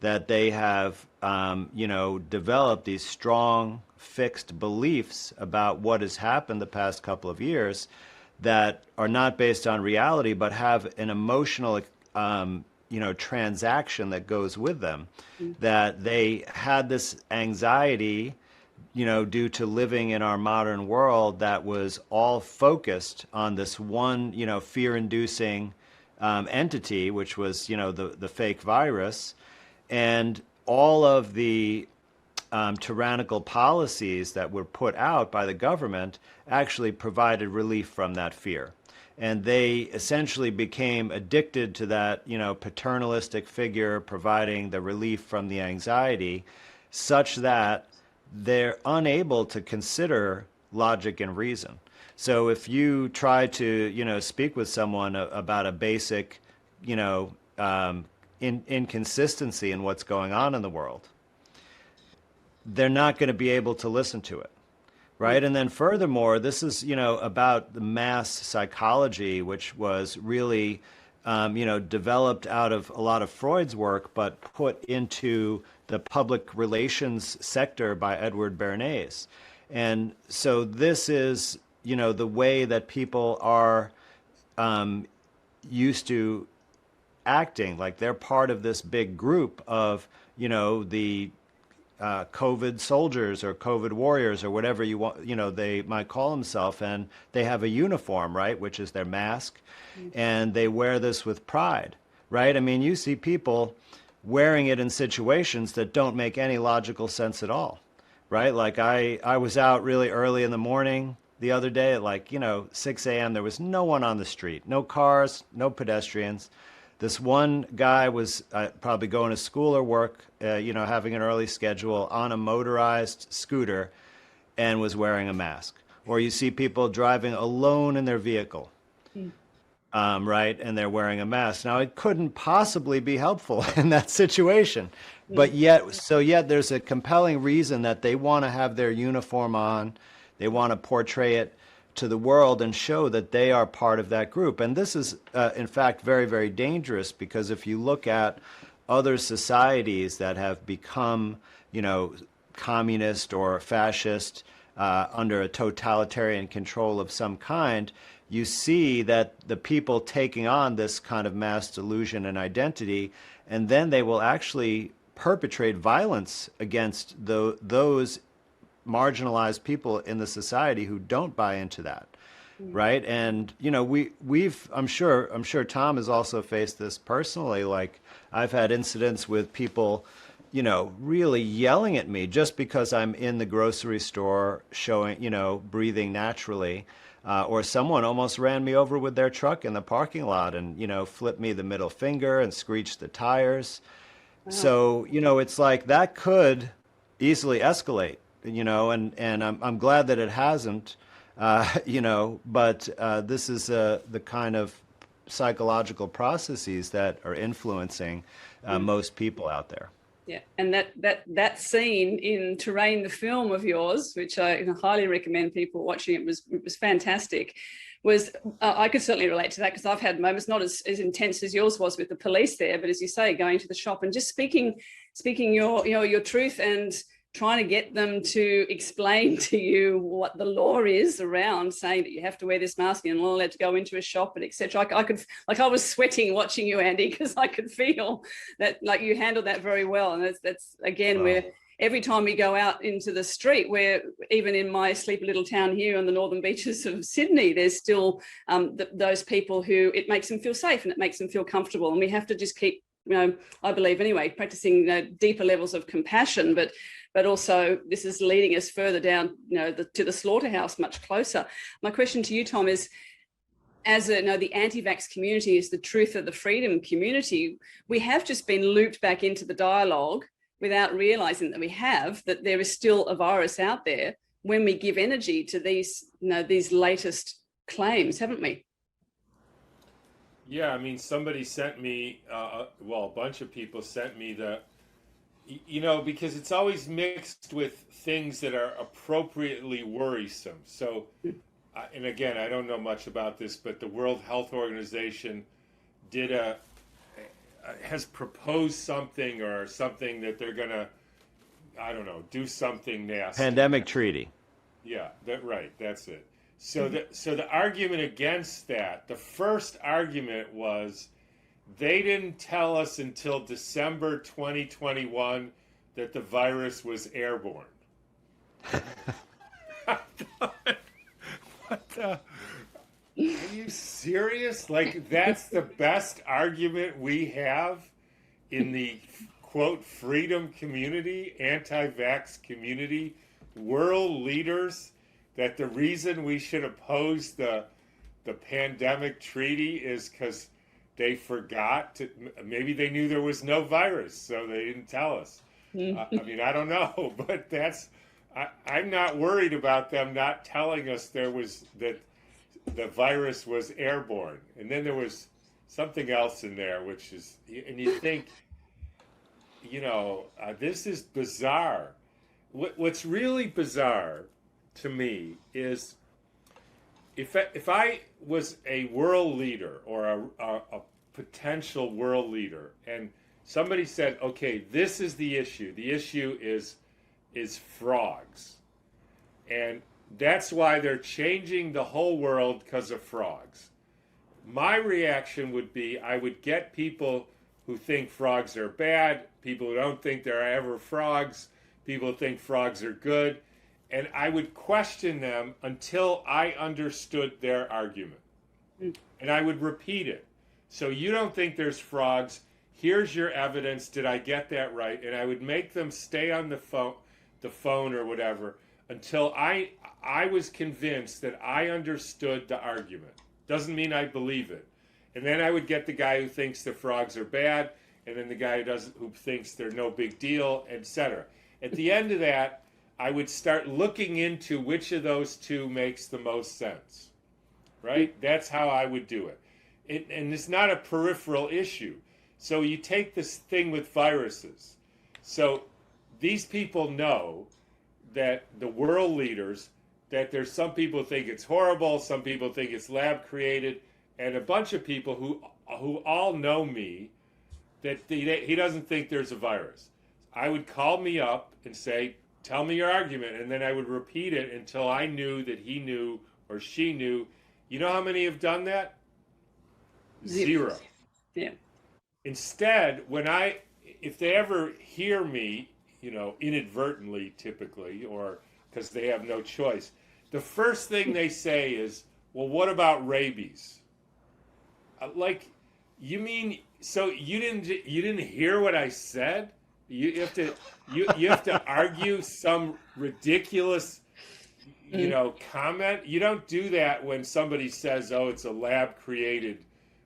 that they have, developed these strong, fixed beliefs about what has happened the past couple of years that are not based on reality, but have an emotional, transaction that goes with them. That they had this anxiety, due to living in our modern world that was all focused on this one, fear-inducing entity, which was, the fake virus, and all of the tyrannical policies that were put out by the government actually provided relief from that fear. And they essentially became addicted to that, paternalistic figure providing the relief from the anxiety, such that they're unable to consider logic and reason. So if you try to, speak with someone about a basic, inconsistency in what's going on in the world, they're not going to be able to listen to it, right? And then furthermore, this is, about the mass psychology, which was really, developed out of a lot of Freud's work, but put into the public relations sector by Edward Bernays. And so this is, the way that people are used to acting, like they're part of this big group of, the COVID soldiers or COVID warriors or whatever you want, they might call themselves, and they have a uniform, right, which is their mask, and they wear this with pride, right? I mean, you see people wearing it in situations that don't make any logical sense at all, right? Like I was out really early in the morning the other day at 6 a.m. There was no one on the street, no cars, no pedestrians. This one guy was probably going to school or work, having an early schedule on a motorized scooter and was wearing a mask. Or you see people driving alone in their vehicle, right? And they're wearing a mask. Now, it couldn't possibly be helpful in that situation. But yet there's a compelling reason that they want to have their uniform on. They want to portray it to the world and show that they are part of that group. And this is, in fact, very, very dangerous, because if you look at other societies that have become, communist or fascist under a totalitarian control of some kind, you see that the people taking on this kind of mass delusion and identity, and then they will actually perpetrate violence against those marginalized people in the society who don't buy into that, right? And I'm sure Tom has also faced this personally. Like, I've had incidents with people, really yelling at me just because I'm in the grocery store showing, breathing naturally, or someone almost ran me over with their truck in the parking lot and flipped me the middle finger and screeched the tires. Wow. So it's like that could easily escalate. And I'm glad that it hasn't. But this is the kind of psychological processes that are influencing most people out there. Yeah, and that scene in Terrain, the film of yours, which I highly recommend people watching, it was fantastic. Was I could certainly relate to that, because I've had moments not as intense as yours was with the police there, but as you say, going to the shop and just speaking your truth and trying to get them to explain to you what the law is around saying that you have to wear this mask and you're not allowed to go into a shop, and etc. I was sweating watching you, Andy, because I could feel that you handled that very well. And that's again, where every time we go out into the street, where even in my sleepy little town here on the northern beaches of Sydney, there's still those people who it makes them feel safe and it makes them feel comfortable. And we have to just keep, I believe anyway, practicing deeper levels of compassion, but also this is leading us further down, to the slaughterhouse, much closer. My question to you, Tom, is, as the anti-vax community is the truth of the freedom community, we have just been looped back into the dialogue without realizing that there is still a virus out there when we give energy to these latest claims, haven't we? Yeah, I mean, somebody sent me, a bunch of people sent me because it's always mixed with things that are appropriately worrisome. So, and again, I don't know much about this, but the World Health Organization has proposed something that they're going to, I don't know, do something nasty. Pandemic treaty. Yeah, that's it. So the argument against that, the first argument was, they didn't tell us until December 2021 that the virus was airborne. I thought, what the? Are you serious? That's the best argument we have in the, quote, freedom community, anti-vax community, world leaders, that the reason we should oppose the pandemic treaty is because they forgot to, maybe they knew there was no virus, so they didn't tell us. I mean, I don't know, but I'm not worried about them not telling us that the virus was airborne. And then there was something else in there, which is, and you think, this is bizarre. What's really bizarre to me is, if I was a world leader or a potential world leader, and somebody said, okay, this is the issue. The issue is frogs. And that's why they're changing the whole world, because of frogs. My reaction would be, I would get people who think frogs are bad, people who don't think there are ever frogs, people who think frogs are good, and I would question them until I understood their argument. And I would repeat it. So you don't think there's frogs, here's your evidence, did I get that right? And I would make them stay on the phone or whatever, until I was convinced that I understood the argument. Doesn't mean I believe it. And then I would get the guy who thinks the frogs are bad, and then the guy who thinks they're no big deal, etc. At the end of that, I would start looking into which of those two makes the most sense, right? That's how I would do it. And it's not a peripheral issue. So you take this thing with viruses. So these people know that the world leaders, that there's some people think it's horrible, some people think it's lab created, and a bunch of people who all know me, that he doesn't think there's a virus. I would call me up and say, tell me your argument, and then I would repeat it until I knew that he knew or she knew. You know how many have done that? Zero. Yeah. Instead, if they ever hear me, inadvertently typically, or because they have no choice, the first thing they say is, well, what about rabies? You mean, so you didn't hear what I said? You have to argue some ridiculous, comment. You don't do that when somebody says, oh, it's a lab created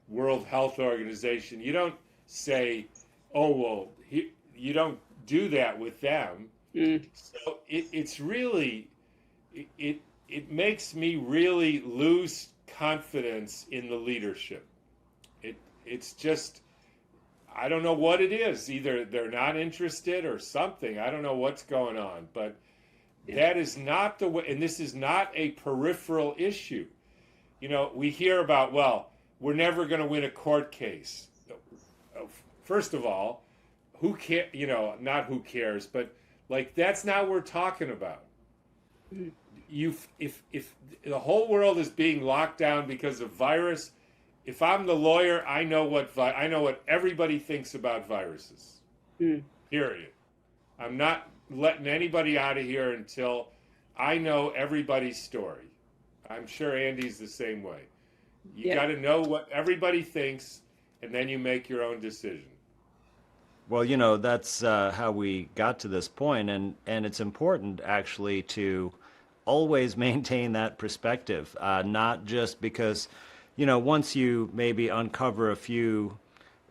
World Health Organization. You don't say, oh, well, you don't do that with them. So it's really, it makes me really lose confidence in the leadership. It's just, I don't know what it is. Either they're not interested or something. I don't know what's going on, but that is not the way, and this is not a peripheral issue. You know, we hear about, well, we're never going to win a court case. First of all, who care, you know, not who cares, but like, that's not what we're talking about. If the whole world is being locked down because of virus, if I'm the lawyer, I know what everybody thinks about viruses. Period. I'm not letting anybody out of here until I know everybody's story. I'm sure Andy's the same way. You got to know what everybody thinks, and then you make your own decision. Well, you know, that's how we got to this point, and it's important actually to always maintain that perspective, not just because, you know, once you maybe uncover a few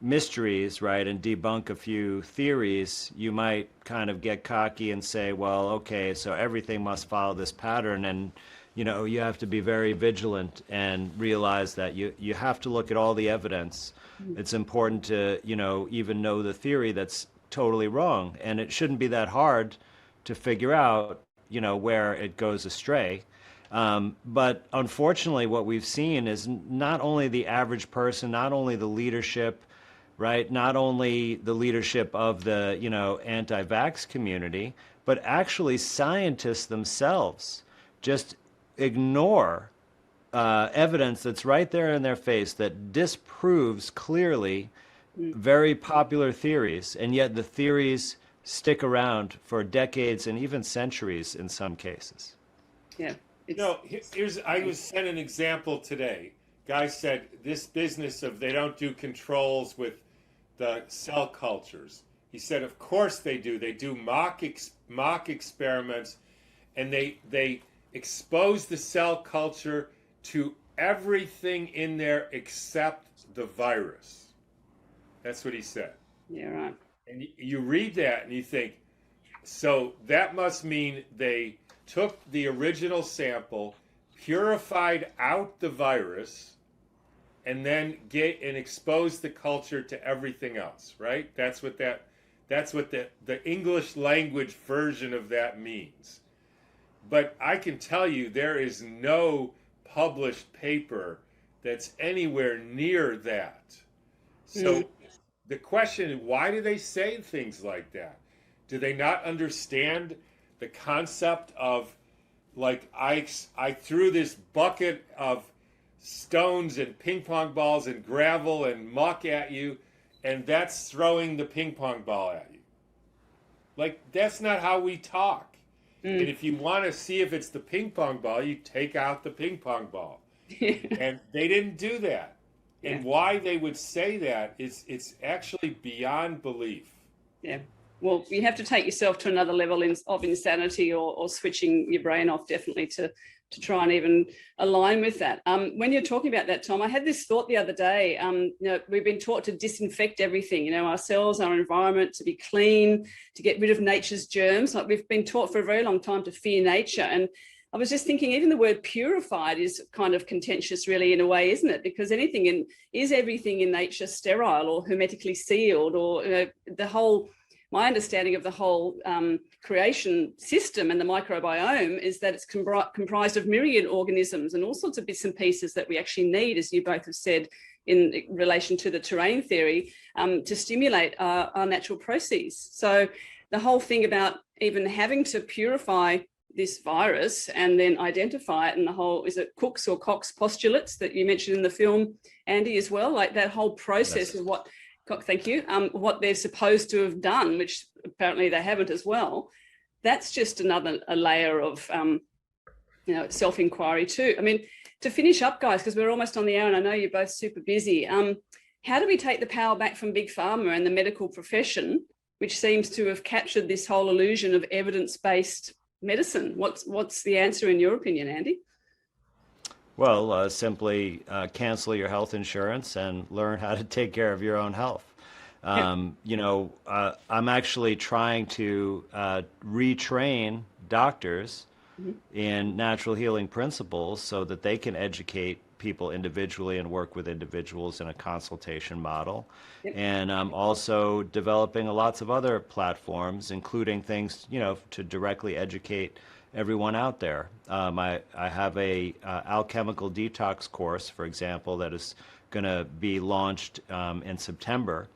mysteries, right, and debunk a few theories, you might kind of get cocky and say, well, okay, so everything must follow this pattern, and you know, you have to be very vigilant and realize that you have to look at all the evidence. It's important to, you know, even know the theory that's totally wrong, and it shouldn't be that hard to figure out, you know, where it goes astray. But unfortunately, what we've seen is not only the average person, not only the leadership, right, not only the leadership of the, you know, anti-vax community, but actually scientists themselves just ignore evidence that's right there in their face that disproves clearly very popular theories, and yet the theories stick around for decades and even centuries in some cases. Yeah. No, I was sent an example today. Guy said this business of they don't do controls with the cell cultures. He said, of course they do. They do mock experiments, and they expose the cell culture to everything in there except the virus. That's what he said. Yeah, right. And you read that and you think, so that must mean they took the original sample, purified out the virus, and then exposed the culture to everything else, right? That's what the English language version of that means. But I can tell you there is no published paper that's anywhere near that. So the question is, why do they say things like that? Do they not understand the concept of, like, I threw this bucket of stones and ping pong balls and gravel and muck at you, and that's throwing the ping pong ball at you? Like, that's not how we talk. And if you want to see if it's the ping pong ball, you take out the ping pong ball. And they didn't do that. And why they would say that is, it's actually beyond belief. Yeah. Well, you have to take yourself to another level of insanity or switching your brain off, definitely, to try and even align with that. When you're talking about that, Tom, I had this thought the other day. You know, we've been taught to disinfect everything, you know, ourselves, our environment, to be clean, to get rid of nature's germs. Like, we've been taught for a very long time to fear nature. And I was just thinking, even the word purified is kind of contentious, really, in a way, isn't it? Because is everything in nature sterile or hermetically sealed, or, you know, my understanding of the whole creation system and the microbiome is that it's comprised of myriad organisms and all sorts of bits and pieces that we actually need, as you both have said, in relation to the terrain theory, to stimulate our natural processes. So the whole thing about even having to purify this virus and then identify it, and the whole, is it Cook's or Cox postulates that you mentioned in the film, Andy, as well, like that whole process of what they're supposed to have done, which apparently they haven't as well. That's just a layer of self-inquiry too. I mean, to finish up, guys, because we're almost on the hour and I know you're both super busy, how do we take the power back from Big Pharma and the medical profession, which seems to have captured this whole illusion of evidence-based medicine? What's the answer in your opinion, Andy? Well, simply cancel your health insurance and learn how to take care of your own health. I'm actually trying to retrain doctors in natural healing principles so that they can educate people individually and work with individuals in a consultation model. Yep. And I'm also developing lots of other platforms, including things, to directly educate everyone out there. I have a alchemical detox course, for example, that is going to be launched in September.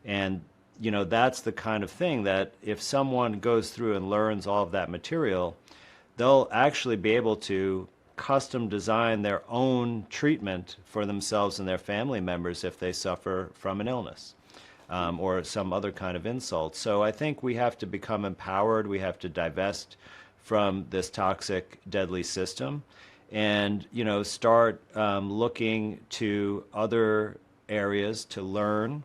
And, that's the kind of thing that if someone goes through and learns all of that material, they'll actually be able to custom design their own treatment for themselves and their family members if they suffer from an illness or some other kind of insult. So I think we have to become empowered. We have to divest from this toxic, deadly system and, start looking to other areas to learn.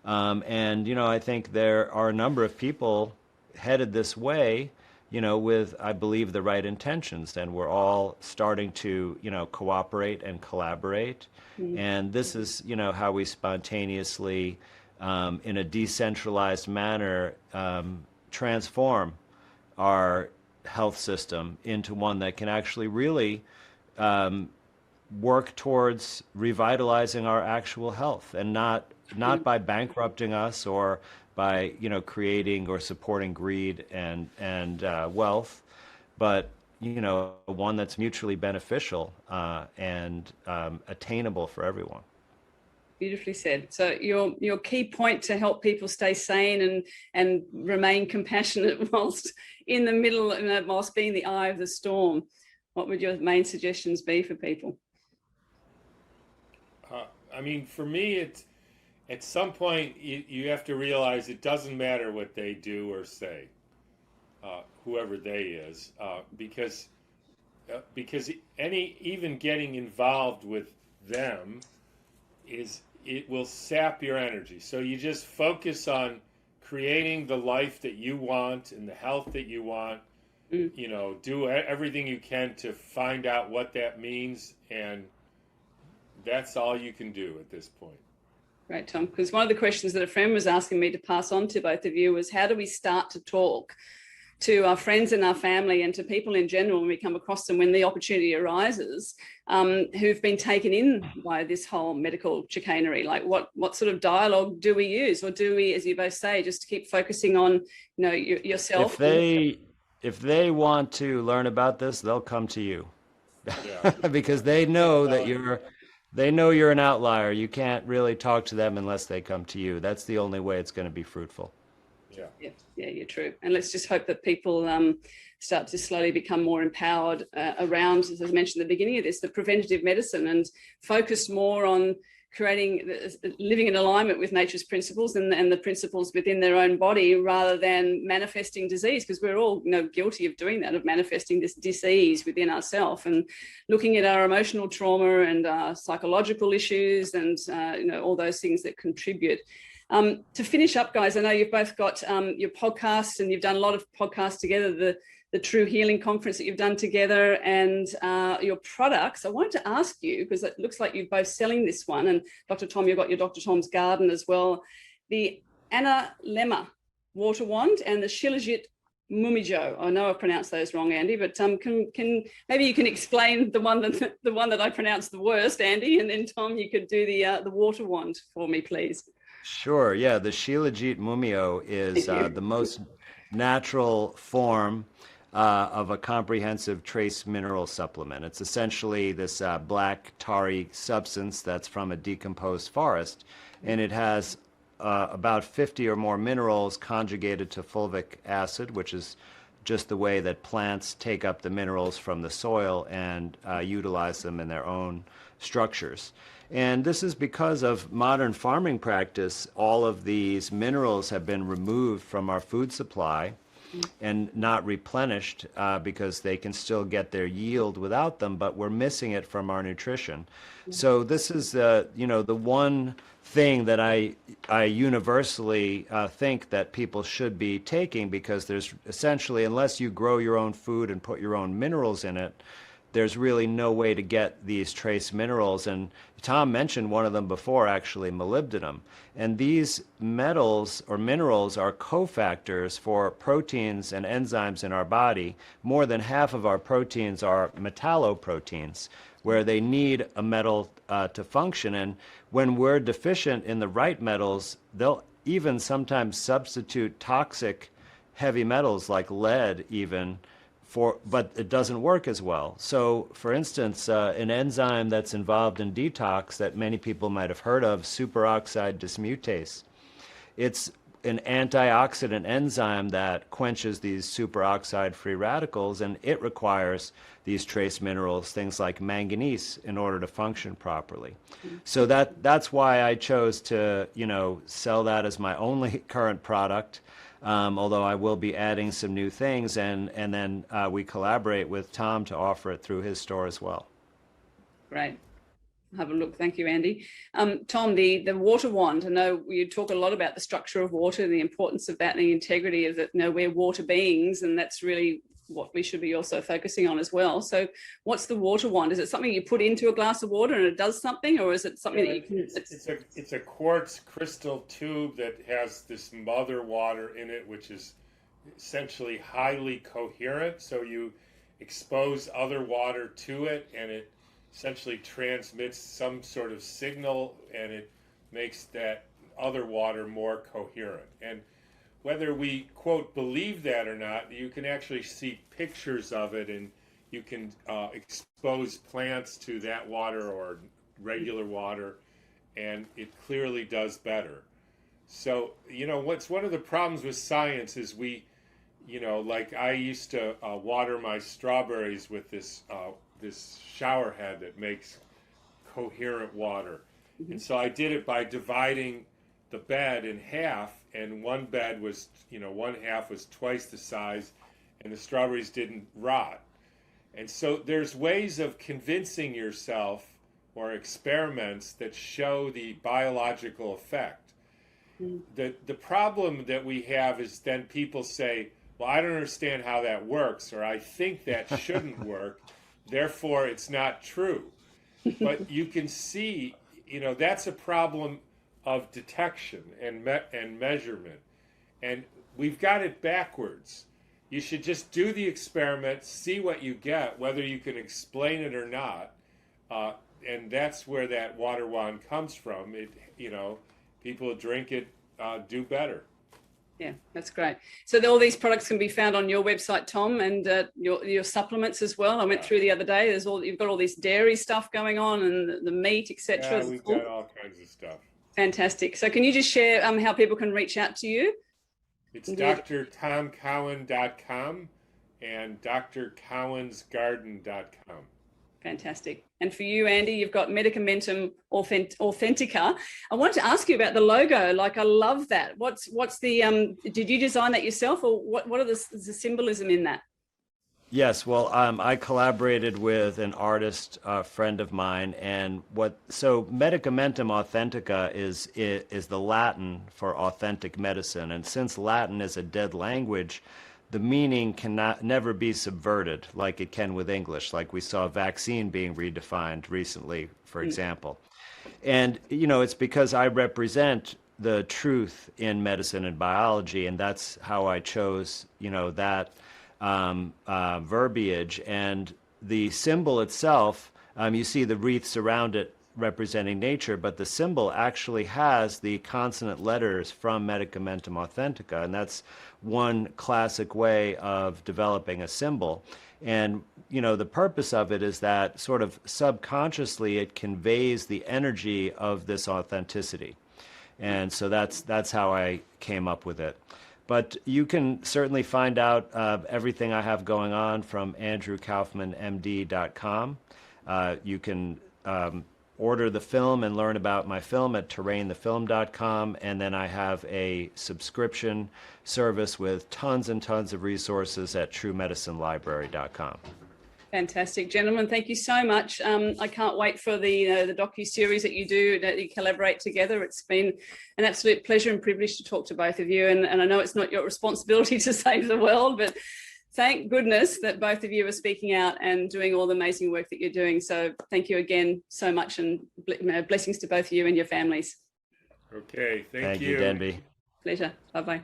I think there are a number of people headed this way, with, I believe, the right intentions. And we're all starting to, cooperate and collaborate. And this is, how we spontaneously, in a decentralized manner, transform our health system into one that can actually really work towards revitalizing our actual health, and not by bankrupting us or by creating or supporting greed and wealth, but one that's mutually beneficial and attainable for everyone. Beautifully said. So your key point to help people stay sane and remain compassionate whilst in the middle, whilst being the eye of the storm, what would your main suggestions be for people? For me, it's at some point you have to realize it doesn't matter what they do or say, whoever they is, because even getting involved with them it will sap your energy. So you just focus on creating the life that you want and the health that you want. Do everything you can to find out what that means, and that's all you can do at this point. Right, Tom, because one of the questions that a friend was asking me to pass on to both of you was, how do we start to talk to our friends and our family and to people in general when we come across them, when the opportunity arises, who've been taken in by this whole medical chicanery? Like what sort of dialogue do we use? Or do we, as you both say, just keep focusing on, yourself? If they want to learn about this, they'll come to you. Yeah. Because they know that you're an outlier. You can't really talk to them unless they come to you. That's the only way it's going to be fruitful. Yeah, you're true. And let's just hope that people start to slowly become more empowered around, as I mentioned at the beginning of this, the preventative medicine, and focused more on living in alignment with nature's principles and the principles within their own body, rather than manifesting disease, because we're all guilty of doing that, of manifesting this disease within ourselves, and looking at our emotional trauma and our psychological issues and all those things that contribute. To finish up, guys, I know you've both got your podcasts, and you've done a lot of podcasts together, the True Healing Conference that you've done together, and your products. I wanted to ask you, because it looks like you're both selling this one, and Dr. Tom, you've got your Dr. Tom's Garden as well, the Analemma water wand and the Shilajit Mumijo. I know I pronounced those wrong, Andy, but can maybe you can explain the one that I pronounced the worst, Andy, and then Tom, you could do the water wand for me, please. Sure. Yeah, the Shilajit Mumio is the most natural form of a comprehensive trace mineral supplement. It's essentially this black tarry substance that's from a decomposed forest, and it has about 50 or more minerals conjugated to fulvic acid, which is just the way that plants take up the minerals from the soil and utilize them in their own structures. And this is because of modern farming practice. All of these minerals have been removed from our food supply and not replenished because they can still get their yield without them, but we're missing it from our nutrition. So this is the one thing that I universally think that people should be taking, because there's essentially, unless you grow your own food and put your own minerals in it, there's really no way to get these trace minerals. And Tom mentioned one of them before, actually, molybdenum. And these metals or minerals are cofactors for proteins and enzymes in our body. More than half of our proteins are metalloproteins, where they need a metal to function. And when we're deficient in the right metals, they'll even sometimes substitute toxic heavy metals like lead even, but it doesn't work as well. So, for instance, an enzyme that's involved in detox that many people might have heard of, superoxide dismutase, it's an antioxidant enzyme that quenches these superoxide free radicals, and it requires these trace minerals, things like manganese, in order to function properly. So that's why I chose to, sell that as my only current product. Although I will be adding some new things, and then we collaborate with Tom to offer it through his store as well. Great. Have a look. Thank you, Andy. Tom, the water wand. I know you talk a lot about the structure of water, the importance of that, and the integrity of it. We're water beings, and that's really what we should be also focusing on as well. So what's the water wand? Is it something you put into a glass of water and it does something, or is it something that you can... It's a quartz crystal tube that has this mother water in it, which is essentially highly coherent. So you expose other water to it, and it essentially transmits some sort of signal, and it makes that other water more coherent. And whether we, quote, believe that or not, you can actually see pictures of it, and you can expose plants to that water or regular water, and it clearly does better. So, what's one of the problems with science is like I used to water my strawberries with this shower head that makes coherent water. Mm-hmm. And so I did it by dividing the bed in half, and one bed was, one half was twice the size, and the strawberries didn't rot. And so there's ways of convincing yourself, or experiments that show the biological effect. The problem that we have is then people say, well, I don't understand how that works, or I think that shouldn't work, therefore it's not true. But you can see, that's a problem of detection and measurement. And we've got it backwards. You should just do the experiment, see what you get, whether you can explain it or not. And that's where that water wand comes from. People drink it, do better. Yeah, that's great. So all these products can be found on your website, Tom, and your supplements as well. I went through the other day. You've got all this dairy stuff going on, and the meat, etc. Yeah, we've got all kinds of stuff. Fantastic. So can you just share how people can reach out to you? It's drtomcowan.com and drcowansgarden.com. Fantastic. And for you, Andy, you've got Medicamentum Authentica. I wanted to ask you about the logo. Like, I love that. What's the, did you design that yourself, or what are the symbolism in that? Yes, well, I collaborated with an artist friend of mine, and so Medicamentum Authentica is the Latin for authentic medicine, and since Latin is a dead language, the meaning never be subverted like it can with English, like we saw vaccine being redefined recently, for example. And, it's because I represent the truth in medicine and biology, and that's how I chose, that verbiage. And the symbol itself, you see the wreaths around it representing nature, but the symbol actually has the consonant letters from Medicamentum Authentica, and that's one classic way of developing a symbol. And the purpose of it is that sort of subconsciously it conveys the energy of this authenticity, and so that's how I came up with it. But you can certainly find out everything I have going on from andrewkaufmanmd.com. You can order the film and learn about my film at terrainthefilm.com, and then I have a subscription service with tons and tons of resources at truemedicinelibrary.com. Fantastic, gentlemen. Thank you so much. I can't wait for the docu-series that you do, that you collaborate together. It's been an absolute pleasure and privilege to talk to both of you. And I know it's not your responsibility to save the world, but thank goodness that both of you are speaking out and doing all the amazing work that you're doing. So thank you again so much, and blessings to both of you and your families. Okay, thank you, Denby. Pleasure. Bye-bye.